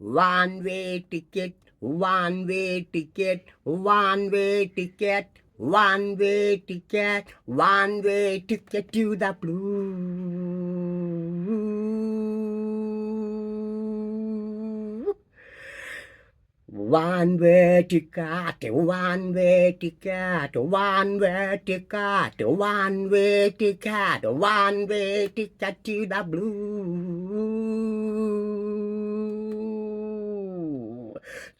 One way ticket, one way ticket, one way ticket, one way ticket, one way ticket to the blue. One way ticket, one way ticket, one way ticket, one way ticket, one way ticket to the blue.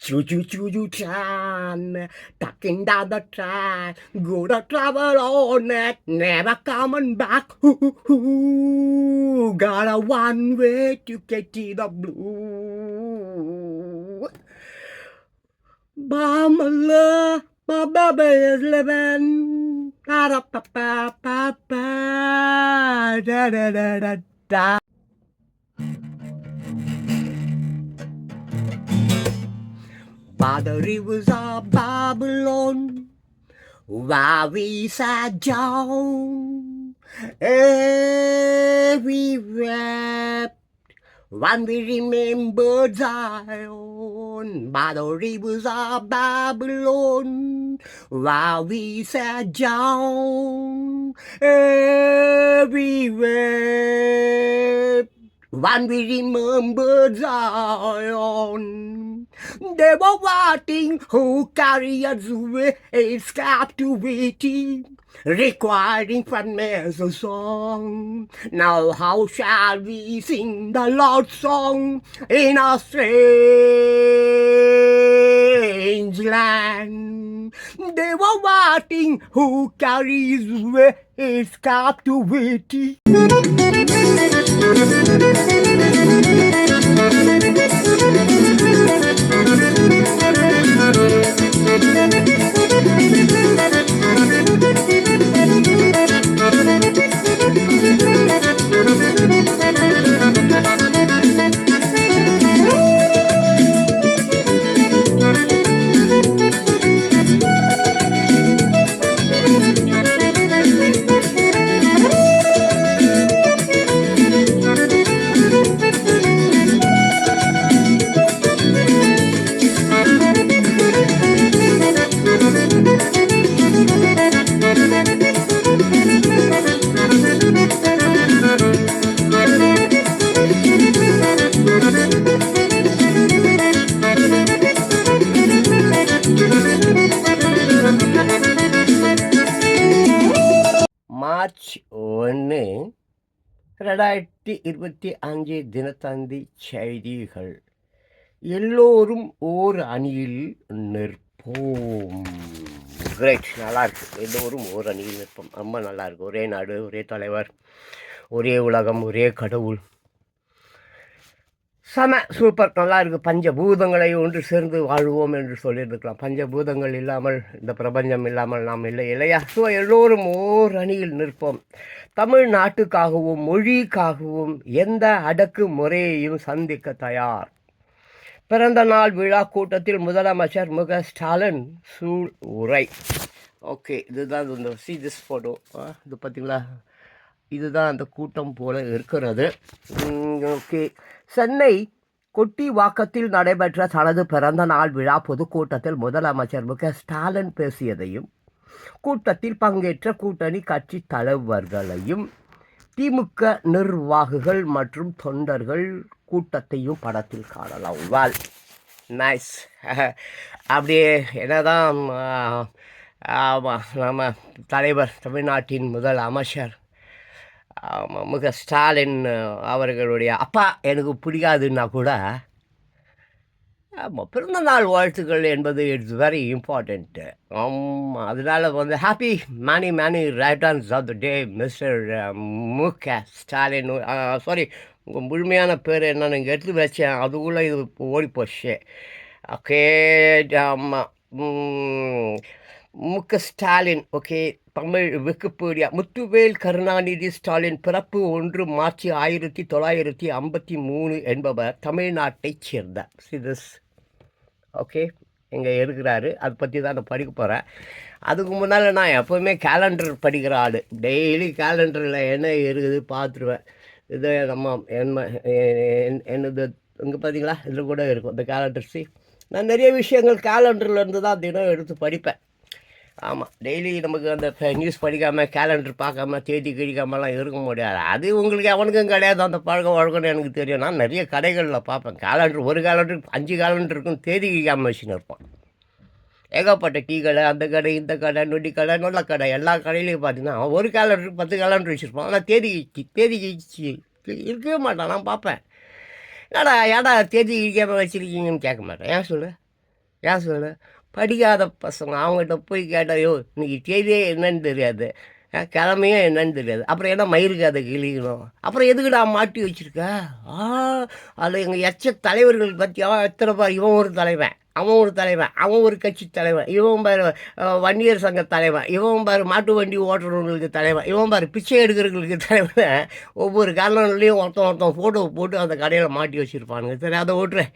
Choo-choo train, tucking down the track, gonna travel on it, never coming back. Ooh, got a one-way ticket to the blue. Bamala, my baby is living. Da da da da da da da da. By the rivers of Babylon, while we sat down, we wept when we remembered Zion. By the rivers of Babylon, while we sat down, we wept when we remembered Zion. They were waiting who carry us away its captivity, requiring from us a song. Now how shall we sing the Lord's song in a strange land? They were waiting who carries away its captivity. March 1 2025 Dinathanthi செய்திகள். எல்லோரும் ஓர் அணியில் நிற்போம். Great, நல்லா இருக்கு. எல்லோரும் ஓர் அணியில் நிற்போம். ரொம்ப நல்லா இருக்கு. ஒரே நாடு, ஒரே தலைவர், ஒரே உலகம், ஒரே கடவுள். சூப்பர், நல்லா இருக்குது. பஞ்சபூதங்களை ஒன்று சேர்ந்து வாழ்வோம் என்று சொல்லியிருக்கலாம். பஞ்சபூதங்கள் இல்லாமல் இந்த பிரபஞ்சம் இல்லாமல் நாம் இல்லை இல்லையா? ஸோ எல்லோரும் ஓர் அணியில் நிற்போம். தமிழ்நாட்டுக்காகவும் மொழிக்காகவும் எந்த அடக்கு முறையையும் சந்திக்க தயார். பிறந்த நாள் விழா கூட்டத்தில் முதலமைச்சர் ஸ்டாலின் சூள் உரை. ஓகே, இதுதான் இந்த திஸ் ஃபோட்டோ. இது பார்த்தீங்களா? இதுதான் அந்த கூட்டம் போல இருக்கிறது. ஓகே, சென்னை கொட்டிவாக்கத்தில் நடைபெற்ற தனது பிறந்த நாள் விழா பொதுக்கூட்டத்தில் முதலமைச்சர் ஸ்டாலின் பேசியதையும், கூட்டத்தில் பங்கேற்ற கூட்டணி கட்சி தலைவர்களையும், திமுக நிர்வாகிகள் மற்றும் தொண்டர்கள் கூட்டத்தையும் படத்தில் காணலாம். வால் நைஸ். அப்படியே என்னதான் நம்ம தலைவர், தமிழ்நாட்டின் முதல் அமைச்சர் ஸ்டாலின் அவர்களுடைய அப்பா எனக்கு பிடிக்காதுன்னா கூட பிறந்த நாள் வாழ்த்துக்கள் என்பது இட்ஸ் வெரி இம்பார்ட்டண்ட்டு. அதனால் happy many returns of the day mister Stalin. Sorry, உங்கள் முழுமையான பேர் என்ன நீங்கள் எடுத்து வச்சேன், அதுக்குள்ளே இது ஓடிப்போச்சு. Okay, Stalin. Okay, Tamil Wikipedia. Muthuvel Karunanidhi Stalin பிறப்பு 1 மார்ச் 1953 என்பவர் தமிழ்நாட்டைச் சேர்ந்த சிதஸ். ஓகே, இங்கே இருக்கிறாரு. அதை பற்றி தான் நான் படிக்க போகிறேன். அதுக்கு முன்னால் நான் எப்போவுமே கேலண்டர் படிக்கிற ஆள். டெய்லி கேலண்டரில் என்ன இருக்குது பார்த்துருவேன். இது நம்ம என்னது இங்கே பார்த்தீங்களா இதில் கூட இருக்கும் இந்த கேலண்டர்ஸு. நான் நிறைய விஷயங்கள் கேலண்டர்லேருந்து தான் தினம் எடுத்து படிப்பேன். ஆமாம், டெய்லி நமக்கு அந்த நியூஸ் படிக்காமல் கேலண்டர் பார்க்காம தேதி கிழிக்காமலாம் இருக்க முடியாது. அது உங்களுக்கு அவனுக்கும் கிடையாது அந்த பழக்கம் வழக்கம்னு எனக்கு தெரியும். நான் நிறைய கடைகளில் பார்ப்பேன் கேலண்டர், ஒரு கேலண்டருக்கு 5 கேலண்டர் இருக்கும், தேதி கிழிக்காமல் வச்சுன்னு இருப்பான். ஏகப்பட்ட டீ கடை, அந்த கடை, இந்த கடை, நொடி கடை, நல்ல கடை, எல்லா கடையிலையும் பார்த்தீங்கன்னா ஒரு கேலண்டருக்கு 10 கேலண்டர் வச்சுருப்பான். ஆனால் தேதி கிழிச்சு இருக்கவே மாட்டான். நான் பார்ப்பேன், ஏடா தேதி கிழிக்காமல் வச்சுருக்கீங்கன்னு கேட்க மாட்டேன். ஏன் சொல்லு படிக்காத பசங்க அவங்ககிட்ட போய் கேட்டாயோ இன்னைக்கு தேதியே என்னன்னு தெரியாது, கிழமையும் என்னன்னு தெரியாது, அப்புறம் என்ன மயிருக்கு அதை கிழிக்கணும், அப்புறம் எதுக்குடா மாட்டி வச்சுருக்க? அதில் எங்கள் எச்ச தலைவர்கள் பற்றி எத்தனை பார், இவன் ஒரு தலைவன், அவன் ஒரு தலைவன், அவன் ஒரு கட்சி தலைவன், இவன் பாரு வன்னியர் சங்க தலைவன், இவன் பாரு மாட்டு வண்டி ஓட்டுறவங்களுக்கு தலைவன், இவன் பாரு பிச்சை எடுக்கிறவங்களுக்கு தலைவன். ஒவ்வொரு காலநிலையும் ஒருத்தன் ஃபோட்டோ போட்டு அந்த கடையில் மாட்டி வச்சுருப்பானுங்க. சரி, அதை ஓட்டுறேன்.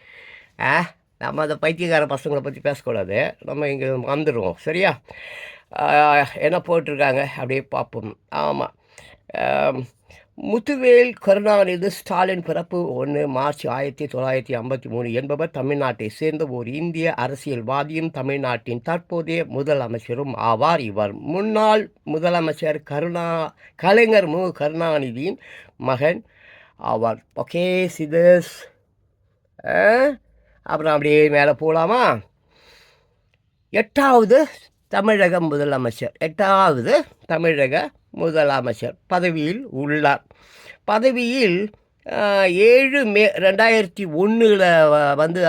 நம்ம அந்த பைத்தியக்கார பசங்களை பற்றி பேசக்கூடாது, நம்ம இங்கே வந்துடுவோம். சரியா? என்ன போட்டிருக்காங்க அப்படியே பார்ப்போம். ஆமாம், முத்துவேல் கருணாநிதி ஸ்டாலின் பிறப்பு 1 மார்ச் 1953 என்பவர் தமிழ்நாட்டை சேர்ந்த ஒரு இந்திய அரசியல்வாதியும் தமிழ்நாட்டின் தற்போதைய முதலமைச்சரும் ஆவார். இவர் முன்னாள் முதலமைச்சர் கலைஞர் கருணாநிதியின் மகன் ஆவார். ஓகே சிதஸ். அப்புறம் அப்படியே மேலே போகலாமா? 8வது தமிழக முதலமைச்சர் பதவியில் உள்ளார். பதவியில் 7 மே 2001 வந்து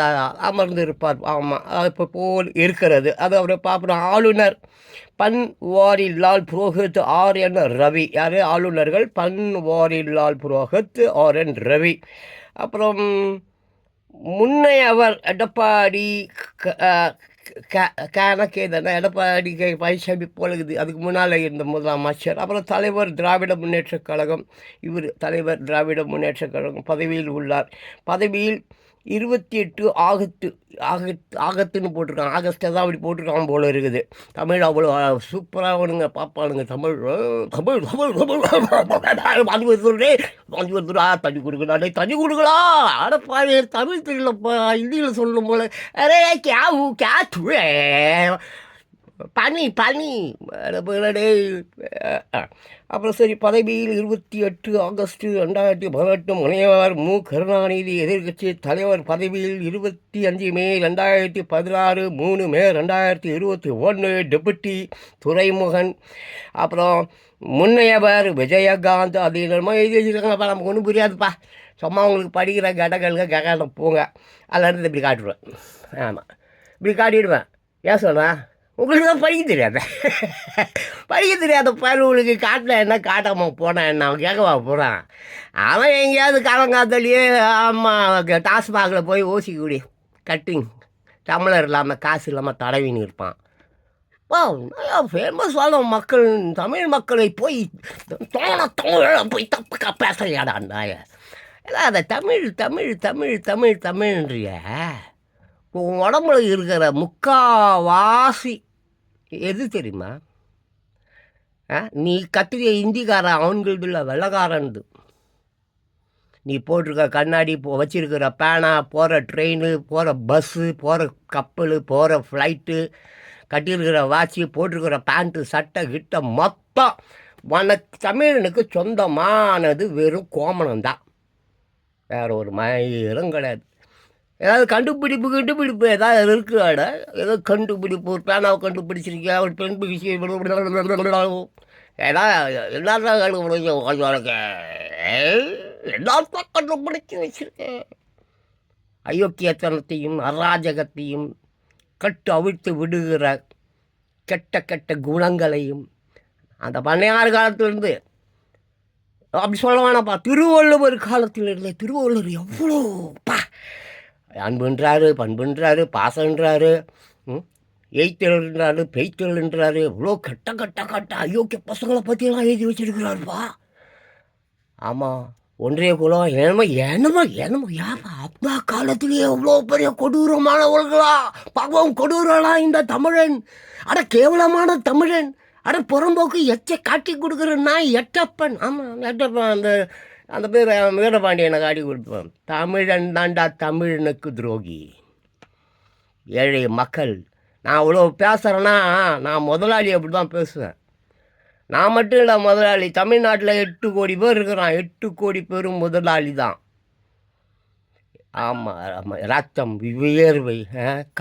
அமர்ந்திருப்பார். ஆமாம், இப்போ போல் இருக்கிறது. அது அவரை பார்ப்போம். ஆளுநர் பன்வாரிலால் புரோஹித், RN ரவி. யார் ஆளுநர்கள்? பன்வாரிலால் புரோஹித், RN ரவி. அப்புறம் முன்னைய அவர் எடப்பாடி எடப்பாடி பழனிசாமி போலகுது, அதுக்கு முன்னால் இருந்த முதலமைச்சர். அப்புறம் தலைவர் திராவிட முன்னேற்றக் கழகம். இவர் தலைவர் திராவிட முன்னேற்றக் கழகம் பதவியில் உள்ளார். பதவியில் 28 ஆகத்துன்னு போட்டிருக்காங்க. ஆகஸ்ட்டை தான் அப்படி போட்டிருக்காங்க போல இருக்குது. தமிழ் அவ்வளோ சூப்பராக பார்ப்பானுங்க. தமிழ் தண்ணி வருதுடா, தண்ணி கொடுக்கடா, தண்ணி கொடுக்கலா. அடப்பா, தமிழ் தெரியலப்பா, ஹிந்தியில் சொல்லணும் போல. அரே பனி. அப்புறம் சரி, பதவியில் 28 ஆகஸ்ட் 2018 முனைவர் கருணாநிதி எதிர்க்கட்சி தலைவர். பதவியில் 25 மே 2016, 3 மே 2021 டெபுட்டி துரைமுகன். அப்புறம் முன்னையவர் விஜயகாந்த். அது என்னமோ எழுதி வச்சுருக்காங்கப்பா, நமக்கு ஒன்றும் புரியாதுப்பா. சும்மா உங்களுக்கு படிக்கிற கேட்க போங்க. அதில் இப்படி காட்டுவேன். ஆமாம், இப்படி காட்டிடுவேன். ஏன் சொல்கிறேன்? உங்களுக்கு தான் படிக்க தெரியாத பயலுங்களுக்கு காட்டில் என்ன காட்டாமல் போனேன் என்ன, அவன் கேட்கவா போகிறான்? அவன் எங்கேயாவது காலங்காத்தாலேயே டாஸ்மாகில் போய் ஓசிக்குடி கட்டிங் டம்ளர் இல்லாமல் காசு இல்லாமல் தடவின்னு இருப்பான். ஃபேமஸ் ஆன மக்கள், தமிழ் மக்களை போய் போய் தப்பு பேசலையாடாண்டாய. எல்லாம் அதை தமிழ்ன்றிய உடம்புல இருக்கிற முக்காவாசி எது தெரியுமா? நீ கத்துக்க இந்திக்காரன் அவன்கிட்ட வெள்ளக்காரன்து. நீ போட்டிருக்க கண்ணாடி, வச்சிருக்கிற பேனா, போகிற ட்ரெயின், போகிற பஸ்ஸு, போகிற கப்பல், போகிற ஃப்ளைட்டு, கட்டியிருக்கிற வாட்சி, போட்டிருக்கிற பேண்ட்டு, சட்டை கிட்ட மொத்தம் தமிழனுக்கு சொந்தமானது வெறும் கோமணம்தான். வேறு ஒரு மயிரும் கிடையாது. ஏதாவது கண்டுபிடிப்பு ஏதாவது இருக்குடாட, ஏதோ கண்டுபிடிப்பு, ஒரு பேனாவை கண்டுபிடிச்சிருக்கியா, ஒரு பெண் பிடிச்சி எல்லாத்தான் கண்டுபிடிச்சி வச்சிருக்கேன். அயோக்கியத்தனத்தையும் அராஜகத்தையும் அவிழ்த்து விடுகிற கெட்ட குணங்களையும் அந்த பண்ணையார் காலத்திலிருந்து அப்படி சொல்ல வேணாப்பா, திருவள்ளுவர் காலத்திலிருந்து. திருவள்ளுவர் எவ்வளோப்பா அன்புன்றாரு, பண்புன்றாரு, பாசன்றாரு, எய்த்தல்ன்றாரு, பெய்த்தல்ன்றாரு. எவ்வளோ கட்ட அயோக்கிய பசங்களை பற்றியெல்லாம் எழுதி வச்சிருக்கிறாருப்பா. ஆமாம், ஒன்றிய குலம் என்னமோ யாப்பா அப்பா காலத்திலேயே எவ்வளோ பெரிய கொடூரமானவர்களா, பாவம் கொடூரலா இந்த தமிழன். கேவலமான தமிழன். புறம்போக்கு காட்டி கொடுக்குற நாய் எட்டப்பன். ஆமாம், எட்டப்பன் அந்த அந்த பேர் வீரபாண்டியனை காட்டி கொடுப்பேன். தமிழன் தாண்டா தமிழனுக்கு துரோகி. ஏழை மக்கள் நான் அவ்வளோ பேசுகிறேன்னா நான் முதலாளி அப்படி தான் பேசுவேன். நான் மட்டும் இல்லை முதலாளி, தமிழ்நாட்டில் 8 கோடி பேர் இருக்கிறான். 8 கோடி பேரும் முதலாளி தான். ஆமாம் ஆமாம், ரத்தம், வியர்வை,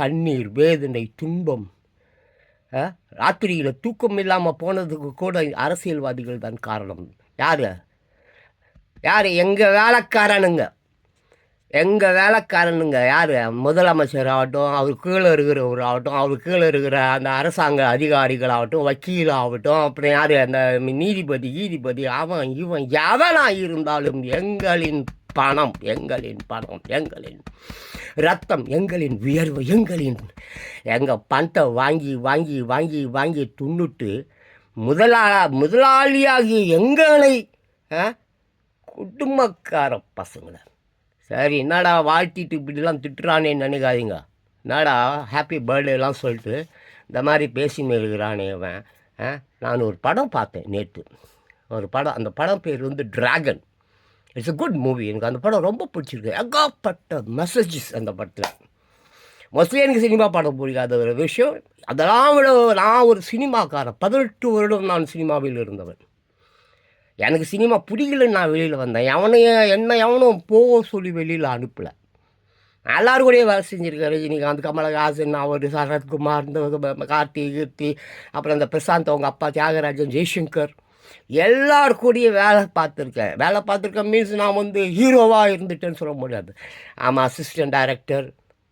கண்ணீர், வேதனை, துன்பம், ராத்திரியில் தூக்கம் இல்லாமல் போனதுக்கு கூட அரசியல்வாதிகள் தான் காரணம். யார் யார்? எங்கள் வேலைக்காரனுங்க யார்? முதலமைச்சர் ஆகட்டும், அவர் கீழே இருக்கிறவர் ஆகட்டும், அவர் கீழே இருக்கிற அந்த அரசாங்க அதிகாரிகளாகட்டும், வக்கீல் ஆகட்டும், அப்புறம் யார் அந்த நீதிபதி அவன் இவன் எவனாக இருந்தாலும் எங்களின் பணம், எங்களின் ரத்தம், எங்களின் வியர்வு, எங்கள் பணத்தை வாங்கி துண்ணுட்டு முதலாளியாகிய எங்களை குடும்பக்கார பசங்களை. சரி, என்னடா வாழ்த்திட்டு இப்படிலாம் திட்டுறானேன்னு நினைக்காதீங்க. என்னடா ஹாப்பி பர்த்டேலாம் சொல்லிட்டு இந்த மாதிரி பேசின்னு இருக்கிறானே அவன். நான் ஒரு படம் பார்த்தேன் நேற்று, அந்த படம் பேர் வந்து dragon. It's a good movie. எனக்கு அந்த படம் ரொம்ப பிடிச்சிருக்கு. ஏகப்பட்ட மெசேஜஸ் அந்த படத்தில். மோஸ்ட்லி எனக்கு சினிமா படம் பிடிக்காத ஒரு விஷயம். அதெல்லாம் விட நான் ஒரு சினிமாக்காரன். 18 வருடம் நான் சினிமாவில் இருந்தவன். எனக்கு சினிமா பிடிக்கலன்னு நான் வெளியில் வந்தேன். எவனும் போக சொல்லி வெளியில் அனுப்பலை. எல்லாரும் கூடயே வேலை செஞ்சுருக்கேன். ரஜினிகாந்த், கமலஹாசன், அவர், சரத்குமார், இந்த கீர்த்தி, அப்புறம் இந்த பிரசாந்த் அவங்க அப்பா தியாகராஜன், ஜெய்சங்கர், எல்லாரு கூடயே வேலை பார்த்துருக்கேன். மீன்ஸ் நான் வந்து ஹீரோவாக இருந்துட்டேன்னு சொல்ல முடியாது. ஆமாம், அசிஸ்டன்ட் டைரக்டர்,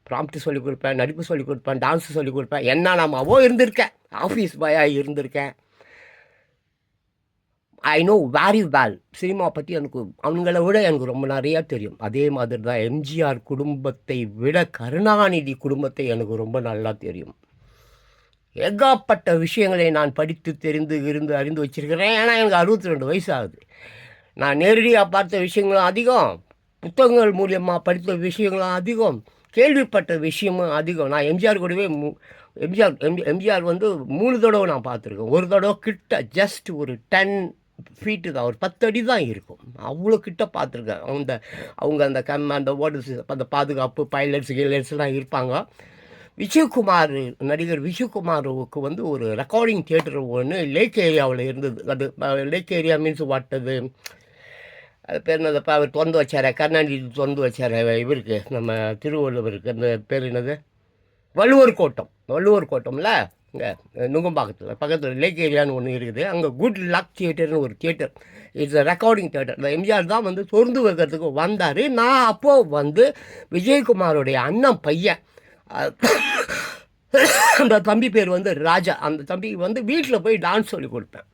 ப்ராம்ப்ட் சொல்லிக் கொடுப்பேன், நடிப்பு சொல்லிக் கொடுப்பேன், டான்ஸு சொல்லிக் கொடுப்பேன், என்னென்னமாவோ இருந்திருக்கேன். ஆஃபீஸ் பாயாக இருந்திருக்கேன். I know very well. Cinema பற்றி அவங்கள விட எனக்கு ரொம்ப நிறையா தெரியும். அதே மாதிரி தான் எம்ஜிஆர் குடும்பத்தை விட கருணாநிதி குடும்பத்தை எனக்கு ரொம்ப நல்லா தெரியும். ஏகப்பட்ட விஷயங்களை நான் படித்து அறிந்து வச்சிருக்கிறேன். ஏன்னா எனக்கு 62 வயசு ஆகுது. நான் நேரடியாக பார்த்த விஷயங்களும் அதிகம், புத்தகங்கள் மூலியமாக படித்த விஷயங்களும் அதிகம், கேள்விப்பட்ட விஷயமும் அதிகம். நான் எம்ஜிஆர் கூடவே எம்ஜிஆர் வந்து 3 தடவை நான் பார்த்துருக்கேன். ஒரு தடவை கிட்ட ஜஸ்ட் ஒரு 10 ஃபீட்டு தான், ஒரு 10 அடி தான் இருக்கும். அவ்வளோ கிட்ட பார்த்துருக்கேன். அவங்க அந்த அந்த பாதுகாப்பு பைலட்ஸ்லாம் இருப்பாங்க. நடிகர் விஜயகுமாருக்கு வந்து ஒரு ரெக்கார்டிங் தியேட்டர் ஒன்று லேக் ஏரியாவில் இருந்தது. அது லேக் ஏரியா மீன்ஸ் வாட்டது, அது பேர் என்னதுப்பா, அவர் திறந்து வச்சார், கருணாநிதி திறந்து வச்சார் இவருக்கு, நம்ம திருவள்ளுவருக்கு. அந்த பேர் என்னது, வள்ளுவர் கோட்டம்ல, இங்கே நுங்கம்பாக்கத்தில் பக்கத்தில் லேக் ஏரியான்னு ஒன்று இருக்குது. அங்கே குட் லக் தியேட்டர்னு ஒரு theatre. It's a recording theatre. இந்த எம்ஜிஆர் தான் வந்து திறந்து வைக்கிறதுக்கு வந்தார். நான் அப்போது வந்து விஜயகுமாரோடைய அண்ணன் பையன், அந்த தம்பி பேர் வந்து ராஜா. அந்த தம்பி வந்து வீட்டில் போய் டான்ஸ் சொல்லி கொடுப்பேன்.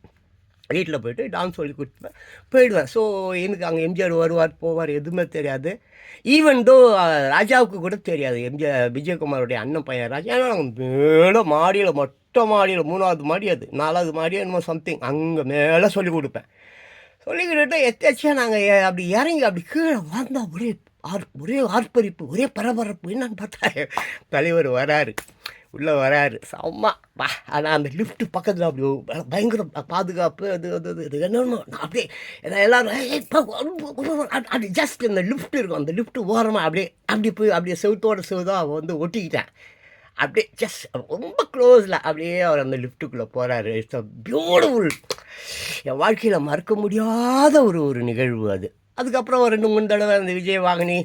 போயிடுவேன். ஸோ எனக்கு அங்கே எம்ஜிஆர் வருவார் போவார் எதுவுமே தெரியாது. ஈவன் தோ ராஜாவுக்கு கூட தெரியாது விஜயகுமாரோடைய அண்ணன் பையன் ராஜா. ஏன்னா மேலே மாடியில், மொட்டை மாடியில், 3வது மாடி, அது 4வது மாடி என்னமோ சம்திங், அங்கே மேலே சொல்லி கொடுப்பேன். சொல்லிக்கிட்டு எத்தாச்சியாக நாங்கள் அப்படி இறங்கி அப்படி கீழே வந்தால் ஒரே ஆர்ப்பரிப்பு, ஒரே பரபரப்பு. என்னன்னு பார்த்தா தலைவர் உள்ளே வராரு, செம்ம வா. ஆனால் அந்த லிஃப்ட்டு பக்கத்தில் அப்படி பயங்கர பாதுகாப்பு, அது என்னென்ன அப்படியே எல்லோரும் அப்படி ஜஸ்ட் இந்த லிஃப்ட் இருக்கும், அந்த லிஃப்ட்டு ஓரமாக அப்படியே செவுதாக வந்து ஒட்டிக்கிட்டேன். அப்படியே ஜஸ்ட் ரொம்ப க்ளோஸில் அப்படியே அவர் அந்த லிஃப்ட்டுக்குள்ளே போகிறாரு. இட்ஸ் அ பியூட்டிஃபுல், என் வாழ்க்கையில் மறக்க முடியாத ஒரு நிகழ்வு அது. அதுக்கப்புறம் ஒரு 2-3 தடவை அந்த விஜயவாகினி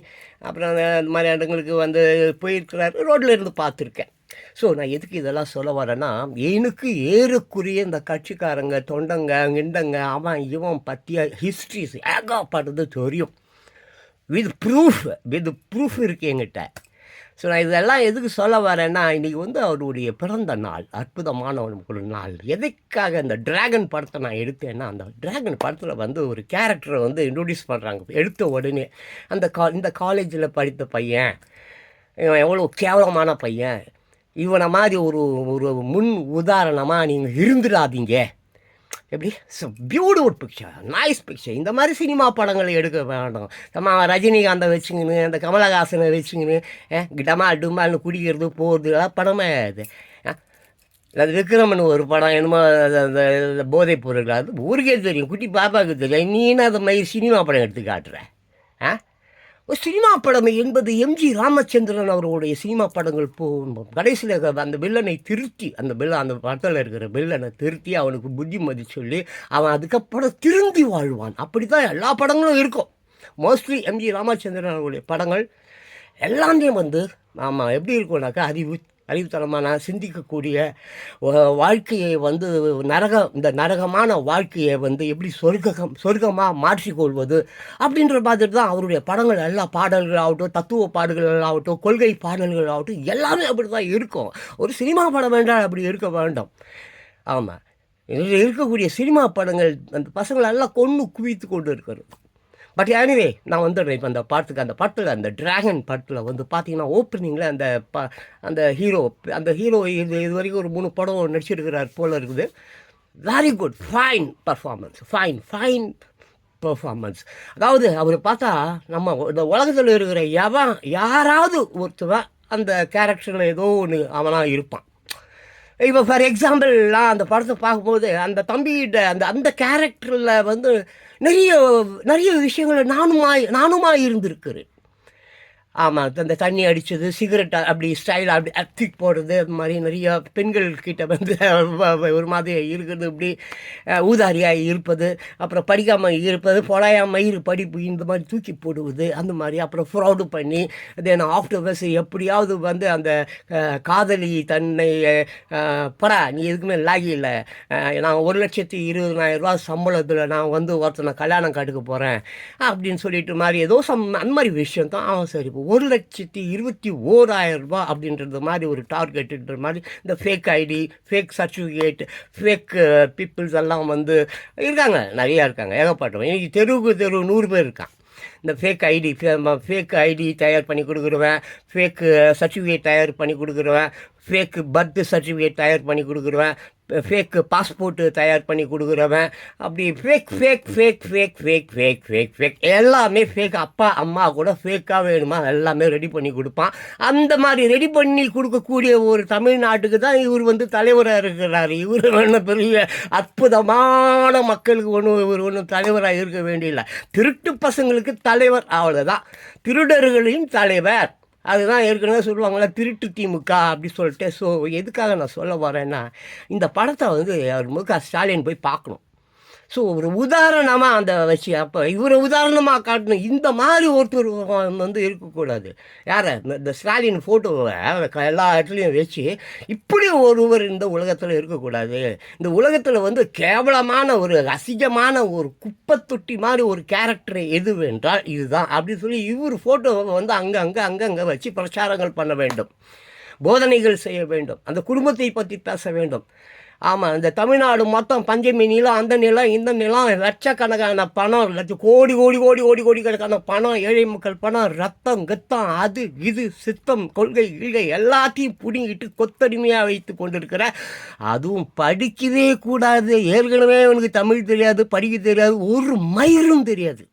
அப்புறம் அந்த மாதிரி இடங்களுக்கு வந்து போயிருக்கிறாரு. ரோட்டில் இருந்து பார்த்துருக்கேன். ஸோ நான் எதுக்கு இதெல்லாம் சொல்ல வரேன்னா, எனக்கு ஏறக்குரிய இந்த கட்சிக்காரங்க, தொண்டங்க, கிண்டங்க, அவன் இவன் பற்றிய ஹிஸ்ட்ரிஸ் ஏகப்பட்டது தெரியும். வித் ப்ரூஃப் இருக்குது என்கிட்ட. ஸோ நான் இதெல்லாம் எதுக்கு சொல்ல வரேன்னா, இன்றைக்கி வந்து அவருடைய பிறந்த நாள், அற்புதமான ஒரு நாள். எதுக்காக இந்த டிராகன் படத்தை நான் எடுத்தேன்னா, அந்த டிராகன் படத்தில் வந்து ஒரு கேரக்டரை வந்து இன்ட்ரொடியூஸ் பண்ணுறாங்க. எடுத்த உடனே இந்த காலேஜில் படித்த பையன், இவன் எவ்வளோ கேவலமான பையன், இவனை மாதிரி ஒரு முன் உதாரணமாக நீங்கள் இருந்துடாதீங்க. எப்படி பியூட்டிஃபுல் பிக்சர், நைஸ் பிக்சர். இந்த மாதிரி சினிமா படங்களை எடுக்க வேண்டாம். நம்ம ரஜினிகாந்தை வச்சுக்கின்னு, அந்த கமலஹாசனை வச்சுக்கின்னு டமால் டுமால்னு குடிக்கிறது போகிறது எல்லாம் படமே அது. அது விக்ரமன் ஒரு படம் என்னமோ அந்த போதைப் பொருள் அது ஊருக்கே தெரியும், குட்டி பாப்பாவுக்கு தெரியும். நீனா அதை மாதிரி சினிமா படம் எடுத்து காட்டுற? ஆ, ஒரு சினிமா படம் என்பது எம்ஜி ராமச்சந்திரன் அவர்களுடைய சினிமா படங்கள் கடைசியில் அந்த வில்லனை திருத்தி, அந்த படத்தில் இருக்கிற வில்லனை திருத்தி அவனுக்கு புத்திமதி சொல்லி அவன் அதுக்கப்புறம் திருந்தி வாழ்வான். அப்படி தான் எல்லா படங்களும் இருக்கும். மோஸ்ட்லி எம்ஜி ராமச்சந்திரன் அவருடைய படங்கள் எல்லாமே ஆமாம் எப்படி இருக்கும்னாக்கா அறிவுத்தனமான சிந்திக்கக்கூடிய வாழ்க்கையை இந்த நரகமான வாழ்க்கையை எப்படி சொர்க்கமாக மாற்றிக்கொள்வது அப்படின்ற மாதிரி தான் அவருடைய படங்கள். எல்லா பாடல்கள் ஆகட்டும், தத்துவ பாடல்கள் ஆகட்டும், கொள்கை பாடல்கள் ஆகட்டும், எல்லாமே அப்படி தான் இருக்கும். ஒரு சினிமா படம் வேண்டாம் அப்படி இருக்க வேண்டும். ஆமாம், இதில் இருக்கக்கூடிய சினிமா படங்கள் அந்த பசங்களெல்லாம் குவித்து கொண்டு இருக்கிறது. பட் எனிவே நான் வந்துடுறேன் இப்போ அந்த படத்தில் அந்த டிராகன் படத்தில் பார்த்தீங்கன்னா ஓப்பனிங்கில் அந்த ஹீரோ இது வரைக்கும் ஒரு 3 படம் நடிச்சிருக்கிறார் போல் இருக்குது. Very good, fine performance. அதாவது அவர் பார்த்தா நம்ம இந்த உலகத்தில் இருக்கிற யாராவது ஒருத்தவன் அந்த கேரக்டரில் ஏதோ ஒன்று அவனாக இருப்பான். இப்போ ஃபார் எக்ஸாம்பிள்லாம் அந்த படத்தை பார்க்கும்போது அந்த தம்பிகிட்ட அந்த கேரக்டரில் நிறைய விஷயங்களை நானுமா இருந்திருக்கிறேன். ஆமாம், அந்த தண்ணி அடித்தது, சிகரெட் அப்படி ஸ்டைலாக அப்படி அத்திக் போடுறது, அது மாதிரி நிறையா பெண்கள்கிட்ட ஒரு மாதிரி இருக்கிறது, இப்படி ஊதாரியாக இருப்பது, அப்புறம் படிக்காமல் இருப்பது, பொழையாமல் படிப்பு இந்த மாதிரி தூக்கி போடுவது, அந்த மாதிரி. அப்புறம் ஃப்ராடு பண்ணி தென் ஆஃப்டர்வர்ஸ் எப்படியாவது அந்த காதலி தன்னை படா நீ எதுக்குமே லாகி இல்லை, நான் 1,20,000 சம்பளத்தில் நான் ஒருத்தனை கல்யாணம் காட்டுக்க போகிறேன் அப்படின்னு சொல்லிட்டு மாதிரி ஏதோ அந்த மாதிரி விஷயம் தான். சரி, 1,21,000 அப்படின்றது மாதிரி ஒரு டார்கெட்டுன்ற மாதிரி இந்த fake ID, fake certificate, fake peoples எல்லாம் இருக்காங்க, நிறையா இருக்காங்க, ஏகப்பட்டவன். இன்றைக்கி தெருவுக்கு 100 பேர் இருக்கான். இந்த ஃபேக் ஐடி தயார் பண்ணி கொடுக்குறவன், ஃபேக்கு சர்டிஃபிகேட் தயார் பண்ணி கொடுக்குறவன், ஃபேக்கு பர்த் சர்டிஃபிகேட் தயார் பண்ணி கொடுக்குறவன், ஃபேக்கு பாஸ்போர்ட்டு தயார் பண்ணி கொடுக்குறவன், அப்படி ஃபேக் எல்லாமே ஃபேக். அப்பா அம்மா கூட ஃபேக்காக வேணுமா எல்லாமே ரெடி பண்ணி கொடுப்பான். அந்த மாதிரி ரெடி பண்ணி கொடுக்கக்கூடிய ஒரு தமிழ்நாட்டுக்கு தான் இவர் தலைவராக இருக்கிறார். இவர் ஒன்றும் பெரிய அற்புதமான மக்களுக்கு இவர் தலைவராக இருக்க வேண்டியதில்லை. திருட்டு பசங்களுக்கு தலைவர், அவ்வளோதான். திருடர்களின் தலைவர், அதுதான் ஏற்கனவே சொல்லுவாங்களா திருட்டு திமுக அப்படி சொல்லிட்டு. ஸோ எதுக்காக நான் சொல்ல வரேன்னா, இந்த படத்தை அவர் ஸ்டாலின் போய் பார்க்கணும். ஸோ ஒரு உதாரணமாக வச்சு அப்போ இவரை உதாரணமாக காட்டணும். இந்த மாதிரி ஒருத்தர் இருக்கக்கூடாது. யாரை இந்த ஸ்டாலின் ஃபோட்டோவை எல்லா இடத்துலையும் வச்சு இப்படி ஒருவர் இந்த உலகத்தில் இருக்கக்கூடாது. இந்த உலகத்தில் கேவலமான ஒரு அசிங்கமான ஒரு குப்பை தொட்டி மாதிரி ஒரு கேரக்டரை எதுவென்றால் இதுதான் அப்படின்னு சொல்லி இவர் ஃபோட்டோவை அங்கங்கே வச்சு பிரச்சாரங்கள் பண்ண வேண்டும், போதனைகள் செய்ய வேண்டும், அந்த குடும்பத்தை பற்றி பேச வேண்டும். ஆமாம், இந்த தமிழ்நாடு மொத்தம் பஞ்சமி நிலம், அந்த நிலம், இந்த நிலம், லட்சக்கணக்கான பணம், கோடி கணக்கான பணம், ஏழை மக்கள் பணம், ரத்தம் கத்தம், அது இது சித்தம் கொள்கை எல்லாத்தையும் பிடிங்கிட்டு கொத்தடிமையாக வைத்து கொண்டிருக்கிற, அதுவும் படிக்கவே கூடாது. ஏற்கனவே அவனுக்கு தமிழ் தெரியாது, படிக்க தெரியாது, ஒரு மயிரும் தெரியாது.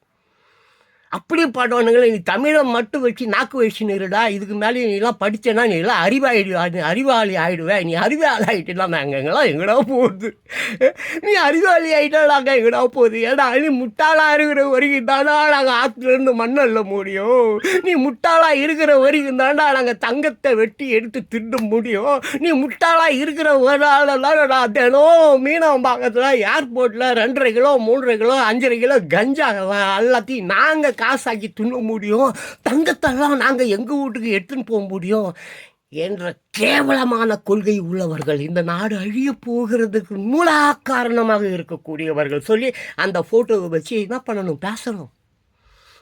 அப்படி பாடுவானுங்களே, நீ தமிழை மட்டும் வச்சு நாக்கு வச்சுன்னுடா, இதுக்கு மேலே நீலாம் படித்தேன்னா நீலாம் அறிவாளி ஆகிடுவேன். நீ அறிவாளி ஆகிட்டா நாங்கள் எங்கடா போகுது, நீ அறிவாளி ஆகிட்டா நாங்கள் எங்கடா போகுது. ஏன்னா நீ முட்டாளாக இருக்கிற வரைக்கும் தாண்டா நாங்கள் ஆற்றுலேருந்து மண்ணல்ல முடியும். நீ முட்டாளாக இருக்கிற வரைக்கும் தாண்டா நாங்கள் தங்கத்தை வெட்டி எடுத்து திட்ட முடியும். நீ முட்டாளாக இருக்கிற ஒரு ஆளெல்லாம் நான் தினம் மீனம்பாக்கத்தில் ஏர்போர்ட்டில் 2.5 கிலோ 3.5 கிலோ 5.5 கிலோ கஞ்சா எல்லாத்தையும் நாங்கள் காசாக்கி துண்ண முடியும். தங்கத்தெல்லாம் நாங்கள் எங்கள் வீட்டுக்கு எடுத்துன்னு போக முடியும் என்ற கேவலமான கொள்கை உள்ளவர்கள் இந்த நாடு அழிய போகிறதுக்கு மூல காரணமாக இருக்கக்கூடியவர்கள் சொல்லி அந்த ஃபோட்டோவை வச்சு என்ன பண்ணணும், பேசணும்.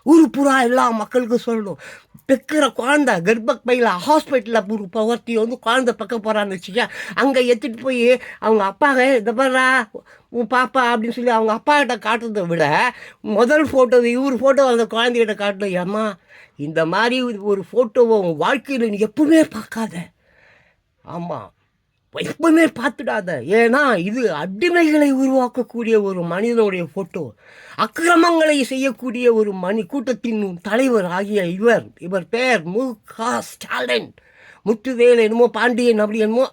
ஒரு புறா எல்லா மக்களுக்கும் சொல்லணும். பெக்கிற குழந்தை கர்ப்பப்பையில் ஹாஸ்பிட்டலில் ஒரு பவர்த்தி குழந்தை பக்க போகிறான்னு வச்சுக்க, அங்கே எடுத்துகிட்டு போய் அவங்க அப்பாவை இந்த பாரா உன் பாப்பா அப்படின்னு சொல்லி அவங்க அப்பாக்கிட்ட காட்டுறதை விட முதல் ஃபோட்டோ இவர் ஃபோட்டோ அந்த குழந்தைகிட்ட காட்டணும். ஏம்மா இந்த மாதிரி ஒரு ஃபோட்டோவை உன் வாழ்க்கையில் நீ எப்பவுமே பார்க்காத. ஆமாம், எப்பவுமே பார்த்துடாத. ஏன்னா இது அடிமைகளை உருவாக்கக்கூடிய ஒரு மனிதனுடைய ஃபோட்டோ, அக்கிரமங்களை செய்யக்கூடிய ஒரு கூட்டத்தின் தலைவர் ஆகிய இவர் பெயர் மு.க. ஸ்டாலின். முத்துவேல் என்னமோ பாண்டியன் அப்படி என்னமோ.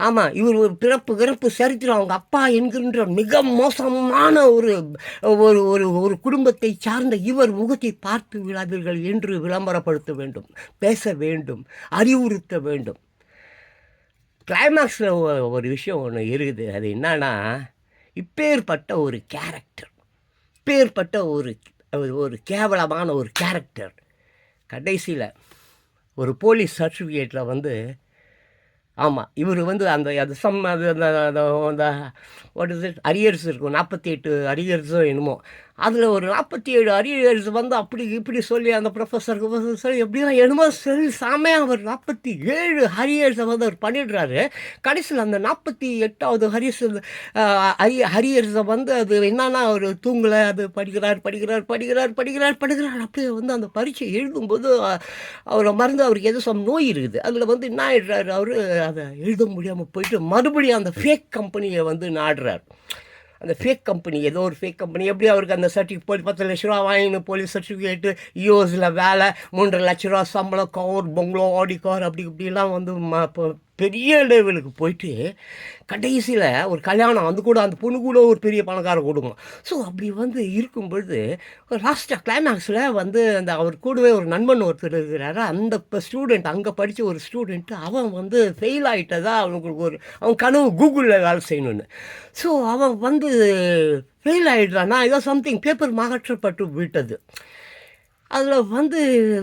ஆமாம், இவர் ஒரு பிறப்பு சரித்திரம். அவங்க அப்பா என்கின்ற மிக மோசமான ஒரு ஒரு ஒரு ஒரு குடும்பத்தை சார்ந்த இவர் முகத்தை பார்த்து விடாதீர்கள் என்று விளம்பரப்படுத்த வேண்டும், பேச வேண்டும், அறிவுறுத்த வேண்டும். கிளைமேக்ஸில் ஒரு விஷயம் ஒன்று இருக்குது. அது என்னன்னா, இப்பேற்பட்ட ஒரு கேரக்டர், இப்பேற்பட்ட ஒரு ஒரு கேவலமான ஒரு கேரக்டர் கடைசியில் ஒரு போலீஸ் சர்டிஃபிகேட்டில் வந்து, ஆமாம், இவர் வந்து அந்த அது சம் அது அந்த அந்த வாட் இஸ் இட் அரியர்ஸ் இருக்கும், 48 அரியர்ஸோ என்னமோ. அதில் ஒரு 47 அரியர்ஸ் வந்து அப்படி இப்படி சொல்லி அந்த ப்ரொஃபஸருக்கு சொல்லி எப்படியோ என்னமோ சரி சாமையாக அவர் 47 அரியர்ஸை வந்து அவர் பண்ணிடுறாரு. கடைசியில் அந்த 48வது ஹரியர்ஸை வந்து அது என்னன்னா அவர் தூங்கலை, அது படிக்கிறார். அப்படியே வந்து அந்த பரீட்சை எழுதும்போது அவரை மருந்து அவருக்கு எது சம் நோய் இருக்குது. அதில் வந்து என்ன ஆயிடுறாரு, அவர் அதை எழுத முடியாமல் போயிட்டு மறுபடியும் அந்த ஃபேக் கம்பெனியை வந்து நாடுறார். அந்த ஃபேக் கம்பெனி, ஏதோ ஒரு ஃபேக் கம்பெனி, எப்படி அவருக்கு அந்த சர்டிஃபிகேட் 10 லட்ச ரூபா வாங்கினு போலீஸ் சர்டிஃபிகேட்டு, யூஎஸில் வேலை, 3.5 லட்ச ரூபா சம்பளம், கார் பங்களோ, ஆடி கார், அப்படி இப்படிலாம் வந்து பெரிய லெவலுக்கு போயிட்டு கடைசியில் ஒரு கல்யாணம், அது கூட அந்த பொண்ணு கூட ஒரு பெரிய பணக்கார குடும்பம். ஸோ அப்படி வந்து இருக்கும்பொழுது லாஸ்ட்டாக கிளைமேக்ஸில் வந்து அந்த அவர் கூடவே ஒரு நண்பன் ஒருத்தர் இருக்கிறாரு. அந்த ஸ்டூடெண்ட், அங்கே படித்த ஒரு ஸ்டூடெண்ட்டு, அவன் வந்து ஃபெயில் ஆகிட்டதா அவனுக்கு அவன் கனவு கூகுளில் வேலை செய்யணுன்னு. ஸோ அவன் வந்து ஃபெயில் ஆகிடுறான்னா ஏதோ சம்திங் பேப்பர் மாற்றப்பட்டு விட்டது. அதில் வந்து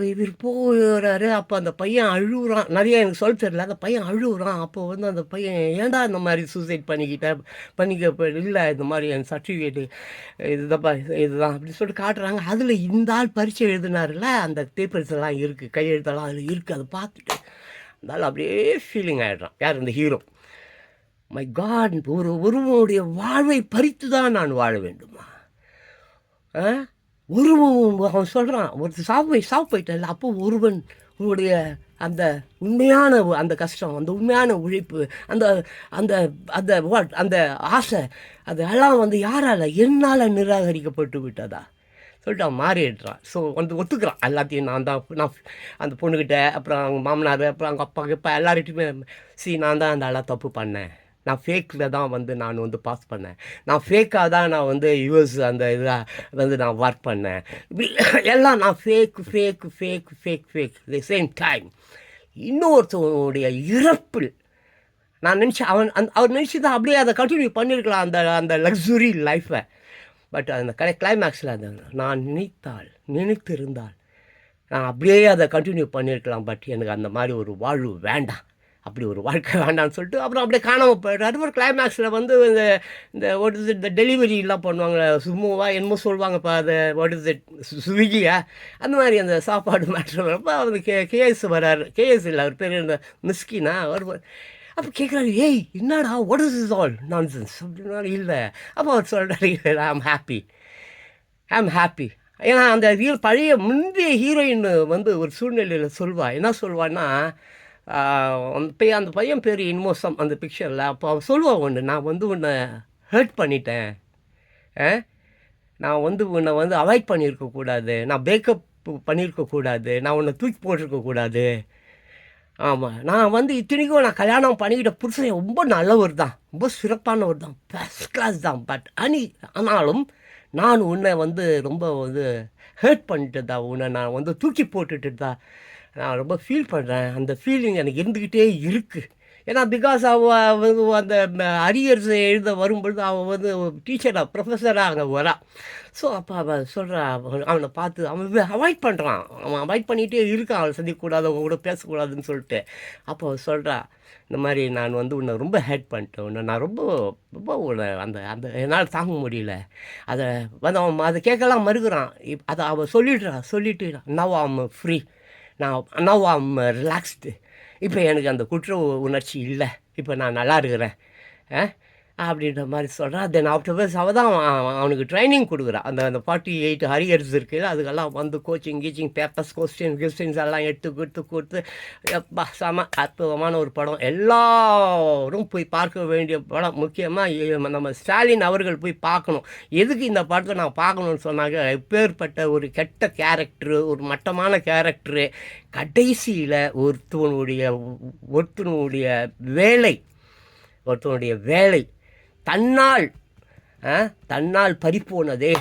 இவர் போகிறாரு. அப்போ அந்த பையன் அழுகுறான். நிறைய எனக்கு சொல்ல தெரியல. அந்த பையன் அழுகுறான். அப்போ வந்து அந்த பையன் ஏன்டா இந்த மாதிரி சூசைட் பண்ணிக்க இல்லை, இந்த மாதிரி என் சர்டிஃபிகேட்டு இதுதான் அப்படின்னு சொல்லிட்டு காட்டுறாங்க. அதில் இந்த ஆள் பரீட்சை எழுதினார்ல, அந்த பேப்பர்ஸ் எல்லாம் இருக்குது, கையெழுத்தெல்லாம் அதில் இருக்குது. அதை பார்த்துட்டு அந்த ஆள் அப்படியே ஃபீலிங் ஆகிடுறான். யார்? இந்த ஹீரோ. மை காட், ஒருவனுடைய வாழ்வை பறித்து தான் நான் வாழ வேண்டுமா? அவன் சொல்கிறான், ஒரு சாவு போயிட்டல. அப்போ ஒருவன் உன்னுடைய அந்த உண்மையான அந்த கஷ்டம், அந்த உண்மையான உழைப்பு, அந்த அந்த அந்த வாட் அந்த ஆசை, அதெல்லாம் வந்து யாரால்? என்னால் நிராகரிக்கப்பட்டு விட்டதா சொல்லிட்டு அவன் மாறிடுறான். ஸோ வந்து ஒத்துக்கிறான் எல்லாத்தையும். நான் அந்த பொண்ணுக்கிட்ட, அப்புறம் அவங்க மாமனார், அப்புறம் அவங்க அப்பா எல்லார்கிட்டையுமே நான் தான் அந்த எல்லாம் தப்பு பண்ணேன். நான் ஃபேக்கில் தான் வந்து நான் வந்து பாஸ் பண்ணேன். நான் ஃபேக்காக தான் நான் வந்து யூஎஸ் அந்த இதில் வந்து நான் ஒர்க் பண்ணேன். இப்படி எல்லாம் நான் ஃபேக் தி சேம் டைம். இன்னொருத்தவனுடைய இறப்பில் நான் நினச்சேன், அவர் நினச்சி தான் அப்படியே அதை கண்டினியூ பண்ணியிருக்கலாம், அந்த லக்ஸுரி லைஃப்பை. பட் அந்த கிளைமேக்ஸில் அதை நான் நினைத்திருந்தால் நான் அப்படியே அதை கண்டினியூ பண்ணியிருக்கலாம். பட் எனக்கு அந்த மாதிரி ஒரு வாழ்வு வேண்டாம், அப்படி ஒரு வாழ்க்கை வேண்டாம்னு சொல்லிட்டு அப்புறம் அப்படியே காணாமல் போய்ட்டு ஒரு கிளைமேக்ஸில் வந்து இந்த வாட் இஸ் இட், இந்த டெலிவரிலாம் பண்ணுவாங்க, சும்மாவா என்னமோ சொல்லுவாங்க. இப்போ அது வாட் இஸ் இட், ஸ்விக்கியா, அந்த மாதிரி அந்த சாப்பாடு மேட்ரு வரப்போ அவர் கேஎஸ் வராரு. கேஎஸ் இல்லை, அவர் பேர் இந்த மிஸ்கினா வருவார். அப்போ கேட்குறாரு, ஏய் என்னடா what is is all nonsense அப்படின்னா. இல்லை, அப்போ அவர் சொல்கிறாரு, ஐம் ஹாப்பி. ஏன்னா அந்த பழைய முந்தைய ஹீரோயின் வந்து ஒரு சூழ்நிலையில் என்ன சொல்வான்னா, அந்த பையன் பேர் இன்மோசம் அந்த பிக்சரில். அப்போ அவன் சொல்லுவான் ஒன்று, நான் வந்து உன்னை ஹர்ட் பண்ணிட்டேன், நான் வந்து உன்னை வந்து அவாய்ட் பண்ணியிருக்கக்கூடாது, நான் பிரேக்கப் பண்ணியிருக்கக்கூடாது, நான் உன்னை தூக்கி போட்டிருக்கக்கூடாது. ஆமாம், நான் வந்து இத்தனைக்கும் நான் கல்யாணம் பண்ணிக்கிட்ட புருஷன் ரொம்ப நல்லவர் தான், ரொம்ப சிறப்பானவர் தான், ஃபஸ்ட் கிளாஸ் தான். பட் ஆனாலும் நான் உன்னை வந்து ரொம்ப வந்து ஹர்ட் பண்ணிட்டதா, உன்னை நான் வந்து தூக்கி போட்டுட்டு நான் ரொம்ப ஃபீல் பண்ணுறேன். அந்த ஃபீலிங் எனக்கு இருந்துக்கிட்டே இருக்குது. ஏன்னா பிகாஸ் அவள் வந்து அந்த அரியர்ஸ் எழுத வரும்பொழுது அவள் வந்து டீச்சராக ப்ரொஃபஸராக அங்கே வரா. ஸோ அப்போ அவள் சொல்கிறா, அவனை பார்த்து அவன் அவாய்ட் பண்ணுறான், அவன் அவாய்ட் பண்ணிகிட்டே இருக்கான், அவளை சந்திக்கக்கூடாது, அவங்க கூட பேசக்கூடாதுன்னு சொல்லிட்டு. அப்போ அவள் சொல்கிறா, இந்த மாதிரி நான் வந்து உன்னை ரொம்ப ஹேட் பண்ணிட்டேன், உன்னை நான் ரொம்ப ரொம்ப உன்னை அந்த என்னால் தாங்க முடியல. அதை வந்து அவன் அதை கேட்கலாம் மறுக்கிறான். அதை அவள் சொல்லிட்டு now I'm free, now I'm relaxed, இப்போ எனக்கு அந்த குற்ற உணர்ச்சி இல்லை, இப்போ நான் நல்லா இருக்கிறேன், அப்படின்ற மாதிரி சொல்கிறான். தென் ஆஃப்டர்வர்ஸ் அவள் தான் அவனுக்கு ட்ரைனிங் கொடுக்குறான். அந்த அந்த 48 ஹரியர்ஸ் இருக்குது, அதுக்கெல்லாம் வந்து கோச்சிங் கீச்சிங் பேப்பர்ஸ் கிறிஸ்டின்ஸ் எல்லாம் எடுத்து கொடுத்து எப்பா செம அற்புதமான ஒரு படம். எல்லாரும் போய் பார்க்க வேண்டிய படம். முக்கியமாக நம்ம ஸ்டாலின் அவர்கள் போய் பார்க்கணும். எதுக்கு இந்த படத்தை நான் பார்க்கணுன்னு சொன்னாங்க, எப்பேற்பட்ட ஒரு கெட்ட கேரக்டரு, ஒரு மட்டமான கேரக்டரு, கடைசியில் ஒருத்தனுடைய வேலை தன்னால் பறிப்போனதே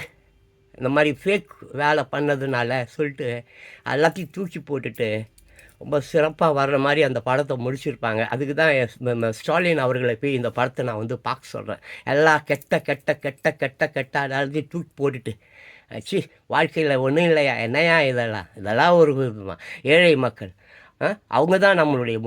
இந்த மாதிரி ஃபேக் வேலை பண்ணதுனால சொல்லிட்டு எல்லாத்தையும் தூக்கி போட்டுட்டு ரொம்ப சிறப்பாக வர்ற மாதிரி அந்த படத்தை முடிச்சிருப்பாங்க. அதுக்கு தான் ஸ்டாலின் அவர்களை போய் இந்த படத்தை நான் வந்து பார்க்க சொல்கிறேன். எல்லாம் கெட்ட எல்லாத்தையும் தூக்கி போட்டுட்டு வாழ்க்கையில் ஒன்றும் இல்லையா, என்னையா இதெல்லாம் ஒரு ஏழை மக்கள் அவங்க தான் நம்மளுடைய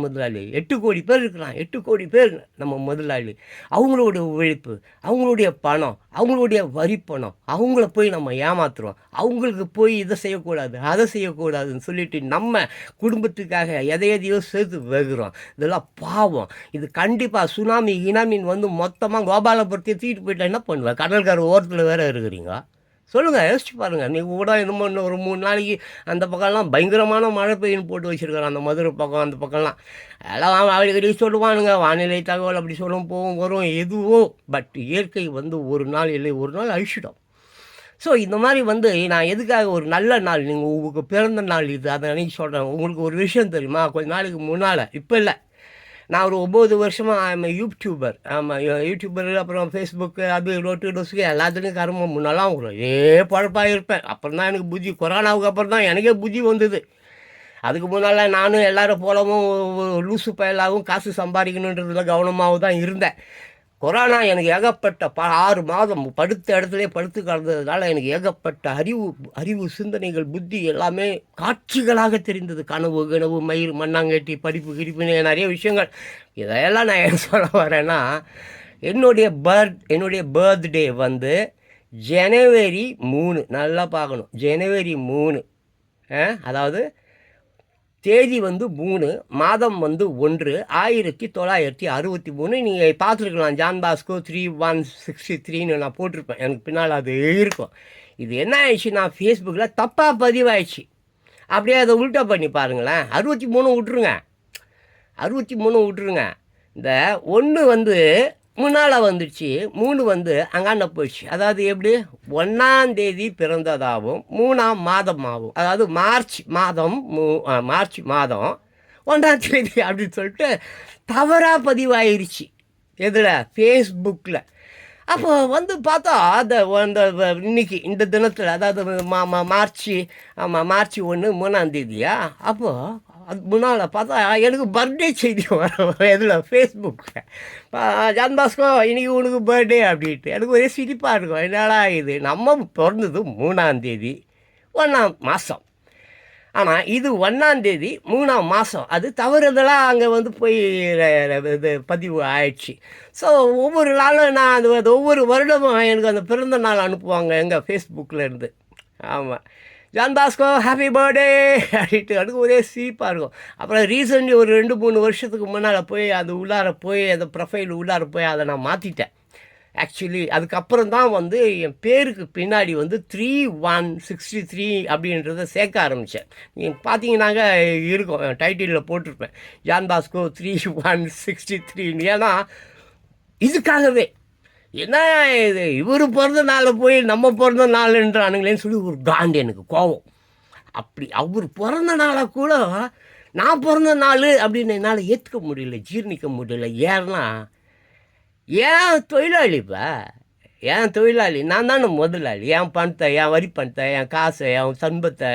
முதலாளி. 8 கோடி பேர் இருக்கிறான், 8 கோடி பேர் நம்ம முதலாளி. அவங்களோட உழைப்பு, அவங்களுடைய பணம், அவங்களுடைய வரி பணம், அவங்கள போய் நம்ம ஏமாத்துறோம். அவங்களுக்கு போய் இதை செய்யக்கூடாது அதை செய்யக்கூடாதுன்னு சொல்லிட்டு நம்ம குடும்பத்துக்காக எதையோ சேர்த்து வைக்கிறோம். இதெல்லாம் பாவம். இது கண்டிப்பாக சுனாமின்னு வந்து மொத்தமாக கோபாலபுரத்தையே தூக்கிட்டு போயிட்டா என்ன பண்ணுவேன்? கடற்கரை ஓரத்தில் வேறு இருக்கிறீங்க. சொல்லுங்கள், யோசிச்சு பாருங்கள். நீங்கள் கூட இன்னும் ஒரு 3 நாளைக்கு அந்த பக்கம்லாம் பயங்கரமான மழை பெய்யுன்னு போட்டு வச்சுருக்காங்க. அந்த மதுரை பக்கம் அந்த பக்கம்லாம் எல்லாம் அடிக்கடி சொல்லுவானுங்க, வானிலை தகவல் அப்படி சொல்லும் போகும் வரும் எதுவோ. பட் இயற்கை வந்து ஒரு நாள் இல்லை ஒரு நாள் அழிச்சிடும். ஸோ இந்த மாதிரி வந்து நான் எதுக்காக ஒரு நல்ல நாள், நீங்கள் உங்களுக்கு பிறந்த நாள் இது, அதை அன்றைக்கி சொல்கிறேன். உங்களுக்கு ஒரு விஷயம் தெரியுமா? கொஞ்ச நாளைக்கு முன்னால், இப்போ இல்லை, நான் ஒரு 9 வருஷமாக ஆமாம் யூடியூபர். அப்புறம் ஃபேஸ்புக்கு அது டொசுக்கு எல்லாத்துலேயும் கருமம். முன்னெல்லாம் பழப்பாக இருப்பேன். அப்புறம் தான் எனக்கு புத்தி, கொரோனாவுக்கு அப்புறம் தான் எனக்கே புத்தி வந்தது. அதுக்கு முன்னால் நானும் எல்லோரும் போலவும் லூசு பயலாகவும் காசு சம்பாதிக்கணுன்றதுல கவனமாகவும் தான் இருந்தேன். கொரோனா எனக்கு ஏகப்பட்ட 6 மாதம் படுத்த இடத்துலேயே படுத்து கிடந்ததுனால எனக்கு ஏகப்பட்ட அறிவு சிந்தனைகள் புத்தி எல்லாமே காட்சிகளாக தெரிந்தது. கனவு மயிர் மண்ணாங்கட்டி படிப்புன்னு நிறைய விஷயங்கள். இதையெல்லாம் நான் என்ன சொல்ல வரேன்னா, என்னுடைய பர்த்டே வந்து ஜனவரி 3. நல்லா பார்க்கணும், ஜனவரி 3. அதாவது தேதி வந்து 3, மாதம் வந்து 1, 1963. நீங்கள் பார்த்துருக்கலாம், ஜான் பாஸ்கோ 3163ன்னு நான் போட்டிருப்பேன். எனக்கு பின்னால் அது இருக்கும். இது என்ன ஆயிடுச்சு, நான் ஃபேஸ்புக்கில் தப்பாக பதிவாயிடுச்சு. அப்படியே அதை உல்ட்டா பண்ணி பாருங்களேன். 63 விட்டுருங்க. இந்த 1 வந்து முன்னால் வந்துடுச்சு, 3 வந்து அங்காண்ட போயிடுச்சு. அதாவது எப்படி, 1ஆம் தேதி பிறந்ததாகவும் 3ஆம் மாதமாகவும், அதாவது மார்ச் மாதம் 1ஆம் தேதி அப்படின்னு சொல்லிட்டு தவறாக பதிவாயிருச்சு. எதில்? ஃபேஸ்புக்கில். அப்போ வந்து பார்த்தா அந்த இன்னைக்கு இந்த தினத்தில், அதாவது மார்ச் 1 3ஆம் தேதியா, அப்போது அது முன்னால் பார்த்தா எனக்கு பர்த்டே செய்தி வரும். எதில்? ஃபேஸ்புக்கில். ஜான் பாஸ்கோ இன்றைக்கி உனக்கு பர்த்டே அப்படின்ட்டு எனக்கு ஒரே சிரிப்பாக இருக்கும். என்னடா இது, நம்ம பிறந்தது 3ஆம் தேதி 1ஆம் மாதம், ஆனால் இது 1ஆம் தேதி 3ஆம் மாதம். அது தவறுதலாக அங்கே வந்து போய் இது பதிவு ஆயிடுச்சு. ஸோ ஒவ்வொரு நாளும் நான் அது ஒவ்வொரு வருடமும் எனக்கு அந்த பிறந்த நாள் அனுப்புவாங்க எங்கள் ஃபேஸ்புக்கில் இருந்து. ஆமாம், ஜான் பாஸ்கோ ஹாப்பி பர்த்டே அப்படின்ட்டு அதுக்கு ஒரே சிரிப்பாக இருக்கும். அப்புறம் ரீசெண்ட்லி ஒரு 2-3 வருஷத்துக்கு முன்னால் போய் அது உள்ளார போய் அந்த ப்ரொஃபைல் உள்ளார போய் அதை நான் மாற்றிட்டேன். ஆக்சுவலி அதுக்கப்புறம் தான் வந்து என் பேருக்கு பின்னாடி வந்து 3163 அப்படின்றத சேர்க்க ஆரம்பித்தேன். நீங்கள் பார்த்தீங்கன்னாங்க இருக்கும், டைட்டிலில் போட்டிருப்பேன் ஜான் பாஸ்கோ 3163. ஏன்னா இதுக்காகவே, என்ன இது இவர் பிறந்த நாளை போய் நம்ம பிறந்த நாளுன்றானுங்களேன்னு சொல்லி ஒரு காண்டு எனக்கு கோவம். அப்படி அவர் பிறந்த நாளை கூட நான் பிறந்த நாள் அப்படின்னு என்னால் ஏற்றுக்க முடியல, ஜீர்ணிக்க முடியல. ஏன்னா ஏன் தொழிலாளி நான் தானே முதலாளி. என் பணத்தை, என் வரி பணத்தை, என் காசை, என் சன்பத்தை,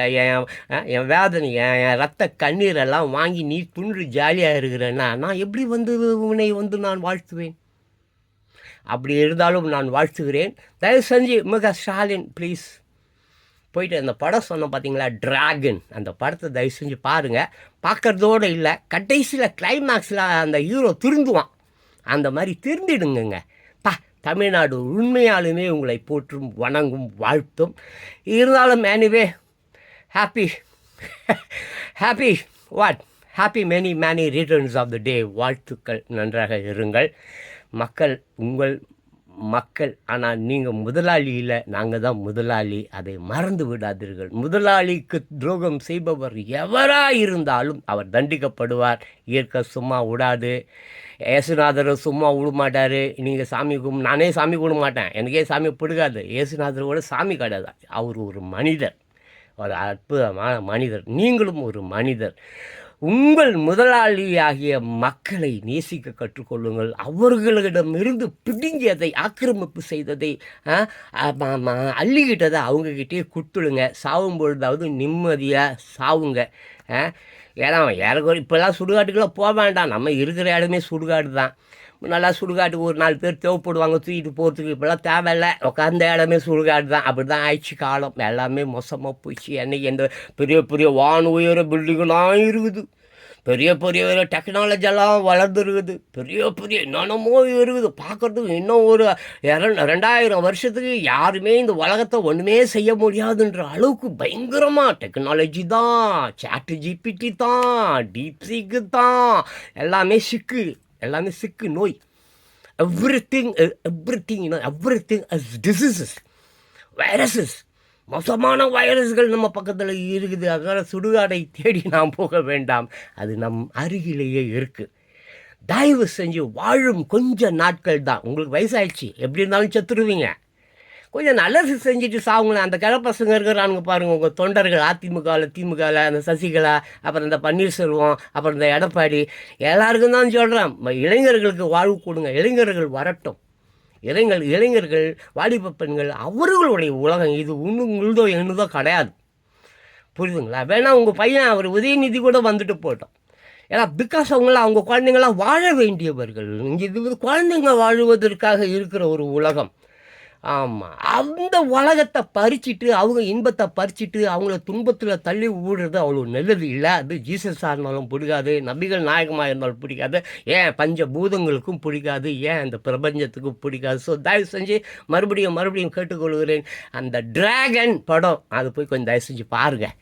என் வேதனையை, என் ரத்த கண்ணீரெல்லாம் வாங்கி நீ துன்று ஜாலியாக இருக்கிறேன்னா நான் எப்படி வந்து உன்னை வந்து நான் வாழ்த்துவேன்? அப்படி இருந்தாலும் நான் வாழ்த்துகிறேன். தயவு செஞ்சு ஸ்டாலின் ப்ளீஸ் போயிட்டு அந்த படம் சொன்னோம் பார்த்தீங்களா, டிராகன், அந்த படத்தை தயவு செஞ்சு பாருங்கள். பார்க்குறதோடு இல்லை, கடைசியில் கிளைமேக்ஸில் அந்த ஹீரோ திருந்துவான். அந்த மாதிரி திருந்திடுங்க. தமிழ்நாடு உண்மையாலுமே உங்களை போற்றும், வணங்கும், வாழ்த்தும். இருந்தாலும் anyway happy happy many returns of the day. வாழ்த்துக்கள். நன்றாக இருங்கள். மக்கள் ஆனால் நீங்கள் முதலாளி இல்லை, நாங்கள் தான் முதலாளி. அதை மறந்து விடாதீர்கள். முதலாளிக்கு துரோகம் செய்பவர் எவராக இருந்தாலும் அவர் தண்டிக்கப்படுவார். இயற்கை சும்மா விடாது. ஏசுநாதரை சும்மா விட மாட்டார். நீங்கள் நானே சாமி கும்பிட மாட்டேன், எனக்கே சாமி பிடிக்காது. ஏசுநாதரோட சாமி கிடையாது. அவர் ஒரு மனிதர், ஒரு அற்புதமான மனிதர். நீங்களும் ஒரு மனிதர். உங்கள் முதலாளியாகிய மக்களை நேசிக்க கற்றுக்கொள்ளுங்கள். அவர்களிடமிருந்து பிடுங்கியதை, ஆக்கிரமிப்பு செய்ததை, அள்ளிக்கிட்டதை அவங்கக்கிட்டே கொடுத்துடுங்க. சாவும் பொழுதாவது நிம்மதியாக சாவுங்க. ஏன்னா இப்போல்லாம் சுடுகாட்டுக்கெல்லாம் போக வேண்டாம். நம்ம இருக்கிற இடமே சுடுகாடு தான். நல்லா சுடுகாட்டுக்கு ஒரு 4 பேர் தேவைப்படுவாங்க தூக்கிட்டு போகிறதுக்கு. இப்போல்லாம் தேவையில்லை, உட்காந்த இடமே சுடுகாடு தான். அப்படி தான் ஆயிடுச்சு காலம். எல்லாமே மோசமாக போயிடுச்சு. அன்றைக்கி இந்த பெரிய பெரிய வான உயர பில்டிங்கெல்லாம் இருக்குது. பெரிய பெரிய டெக்னாலஜியெல்லாம் வளர்ந்துருக்குது. பெரிய என்னென்னமோ இருக்குது. பார்க்குறதுக்கு இன்னும் ஒரு 2000 வருஷத்துக்கு யாருமே இந்த உலகத்தை ஒன்றுமே செய்ய முடியாதுன்ற அளவுக்கு பயங்கரமாக டெக்னாலஜி தான். சாட் ஜிபிடி தான், டீப்சீக்கு தான். எல்லாமே சிக்கு நோய். Everything is diseases, viruses. மோசமான வைரஸ்கள் நம்ம பக்கத்தில் இருக்குது. அதனால் சுடுகாடை தேடி நாம் போக வேண்டாம், அது நம் அருகிலேயே இருக்குது. தயவு செஞ்சு வாழும் கொஞ்சம் நாட்கள் தான். உங்களுக்கு வயசாகிடுச்சு, எப்படி இருந்தாலும் செத்துருவீங்க. கொஞ்சம் நல்லது செஞ்சுட்டு சாவுங்களேன். அந்த கிழப்பசங்க இருக்கிறானுங்க பாருங்கள், உங்கள் தொண்டர்கள். திமுகவில் அந்த சசிகலா, அப்புறம் இந்த பன்னீர்செல்வம், அப்புறம் இந்த எடப்பாடி, எல்லாருக்கும் தான் சொல்கிறேன், இளைஞர்களுக்கு வாழ்வு கொடுங்க. இளைஞர்கள் வரட்டும். இளைஞர்கள், வாலிப பெண்கள், அவர்களுடைய உலகம் இது. உங்களுதோ என்னதோ கிடையாது. புரியுதுங்களா? வேணா உங்கள் பையன் அவர் உதயநிதி கூட வந்துட்டு போட்டோம். ஏன்னா பிகாஸ் அவங்க குழந்தைங்களாம் வாழ வேண்டியவர்கள். இங்கே இது குழந்தைங்க வாழுவதற்காக இருக்கிற ஒரு உலகம். ஆமாம், அந்த உலகத்தை பறிச்சுட்டு, அவங்க இன்பத்தை பறிச்சுட்டு அவங்கள துன்பத்தில் தள்ளி விடுறது அவ்வளோ நல்லது இல்லை. அது ஜீசஸாக இருந்தாலும் பிடிக்காது, நபிகள் நாயகமாக இருந்தாலும் பிடிக்காது, ஏன் பஞ்சபூதங்களுக்கும் பிடிக்காது, ஏன் இந்த பிரபஞ்சத்துக்கும் பிடிக்காது. ஸோ தயவு செஞ்சு மறுபடியும் கேட்டுக்கொள்கிறேன், அந்த டிராகன் படம் அது போய் கொஞ்சம் தயவு செஞ்சு பாருங்கள்.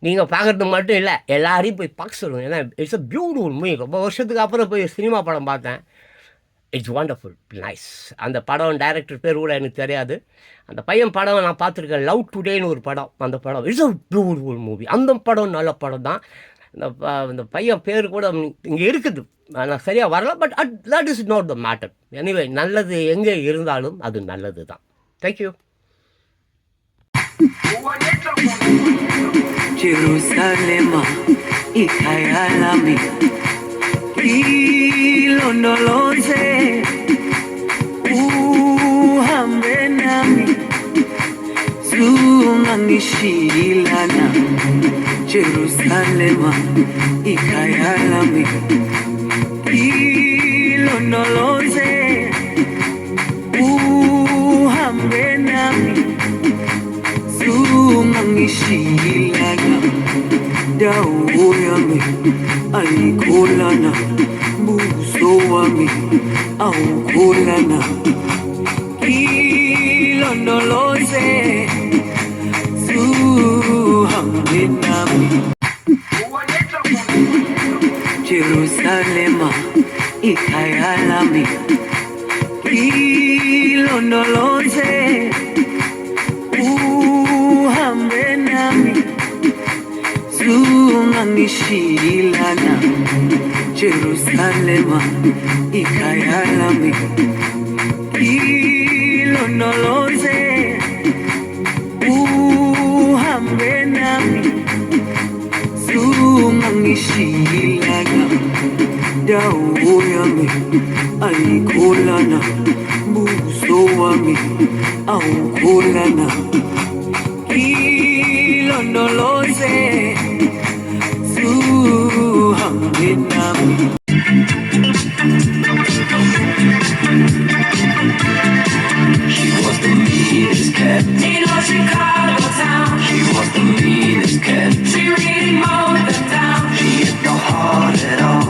நீங்கள் பார்க்குறது மட்டும் இல்லை, எல்லாரையும் போய் பார்க்க சொல்லுங்கள். ஏன்னா இட்ஸ் அ பியூட்டிஃபுல் மூவி. ரொம்ப வருஷத்துக்கு அப்புறம் போய் சினிமா படம் பார்த்தேன். It's wonderful, nice. அந்த படம் டைரக்டர் பேர் கூட எனக்கு தெரியாது. அந்த பையன் படம் நான் பார்த்துருக்கேன், லவ் டுடேன்னு ஒரு படம். அந்த படம் இட்ஸ் அ பியூட்டிஃபுல் மூவி. அந்த படம் நல்ல படம் தான். இந்த பையன் பேர் கூட இங்கே இருக்குது, நான் சரியாக வரல. But that is not the matter. Anyway, நல்லது எங்கே இருந்தாலும் அது நல்லது தான். Thank you. Jerusalema, ikhaya lami, ilondoloze, uhambe nami, zungangishilana. Jerusalema, ikhaya lami, ilondoloze, uhambe nami, zungangishilana. Dawo yami ayikholana, buso wami awukholana. Ilondoloze, zuhambe nami. Jerusalema, ikhaya lami, ilondoloze, uhambe nami, zungangishilana. Jerusalema, ikhaya lami, ilondoloze, uhambe nami, zungangishilana. Dawo yami ayikholana, buso wami awukholana. Ilondoloze, zuhambe nami. She was the meanest cat in all Chicago town. She was the meanest cat. She really mowed them down. She had no heart at all.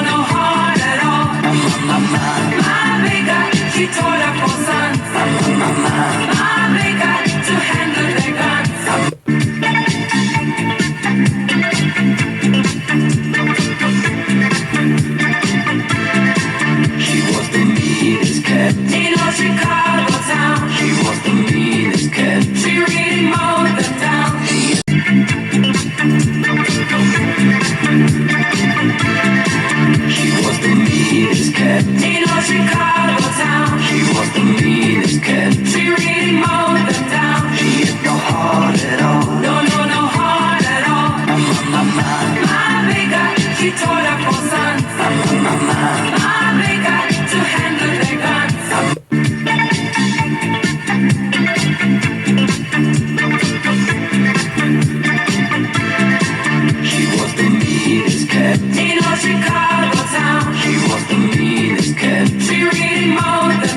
No heart at all. Mama, she told her four sons. Mama, to handle their guns. Chicago town. She was the meanest cat. She really mowed the